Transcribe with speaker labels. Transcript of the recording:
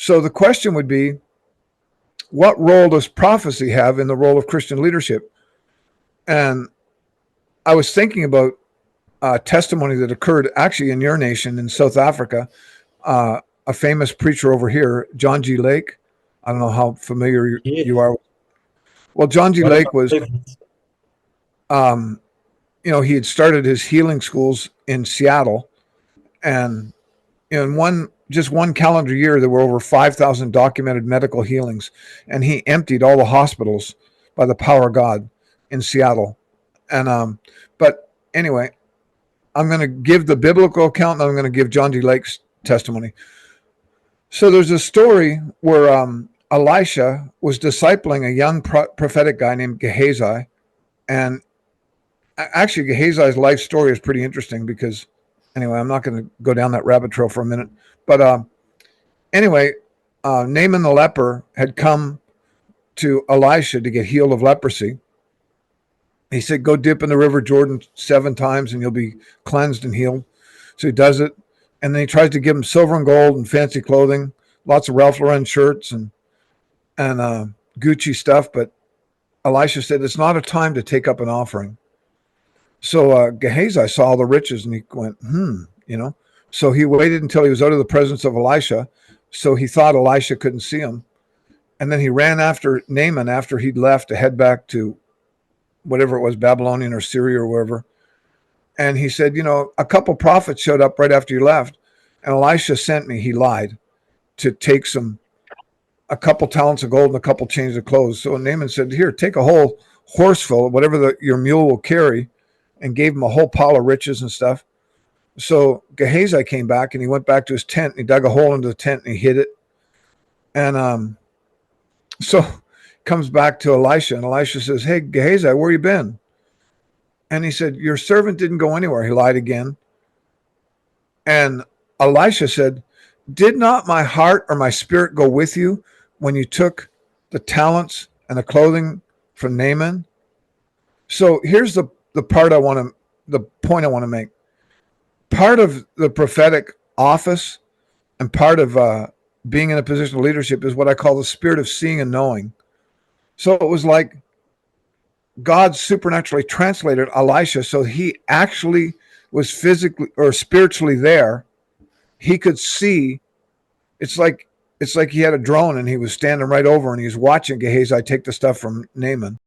Speaker 1: So the question would be, what role does prophecy have in the role of Christian leadership? And I was thinking about a testimony that occurred actually in your nation in South Africa. A famous preacher over here, John G. Lake. I don't know how familiar you
Speaker 2: Yes.
Speaker 1: are. Well, John G.
Speaker 2: One of
Speaker 1: Lake
Speaker 2: my
Speaker 1: was,
Speaker 2: favorites.
Speaker 1: he had started his healing schools in Seattle, and in just one calendar year, there were over 5,000 documented medical healings, and he emptied all the hospitals by the power of God in Seattle. And but anyway, I'm going to give the biblical account, and I'm going to give John G. Lake's testimony. So there's a story where Elisha was discipling a young prophetic guy named Gehazi, and actually Gehazi's life story is pretty interesting because, anyway, I'm not going to go down that rabbit trail for a minute, but anyway, Naaman the leper had come to Elisha to get healed of leprosy. He said, go dip in the river Jordan 7 times and you'll be cleansed and healed. So he does it. And then he tries to give him silver and gold and fancy clothing, lots of Ralph Lauren shirts and Gucci stuff. But Elisha said, it's not a time to take up an offering. So Gehazi saw all the riches and he went, So he waited until he was out of the presence of Elisha. So he thought Elisha couldn't see him. And then he ran after Naaman after he'd left to head back to whatever it was, Babylonian or Syria or wherever. And he said, a couple prophets showed up right after you left. And Elisha sent me, he lied, to take a couple talents of gold and a couple changes of clothes. So Naaman said, here, take a whole horse full, whatever your mule will carry, and gave him a whole pile of riches and stuff. So Gehazi came back and he went back to his tent and he dug a hole into the tent and he hid it. And so comes back to Elisha, and Elisha says, hey, Gehazi, where you been? And he said, your servant didn't go anywhere. He lied again. And Elisha said, did not my heart or my spirit go with you when you took the talents and the clothing from Naaman? So here's the point I want to make. Part of the prophetic office and part of being in a position of leadership is what I call the spirit of seeing and knowing. So it was like God supernaturally translated Elisha so he actually was physically or spiritually there. He could see. It's like he had a drone and he was standing right over and he was watching Gehazi take the stuff from Naaman.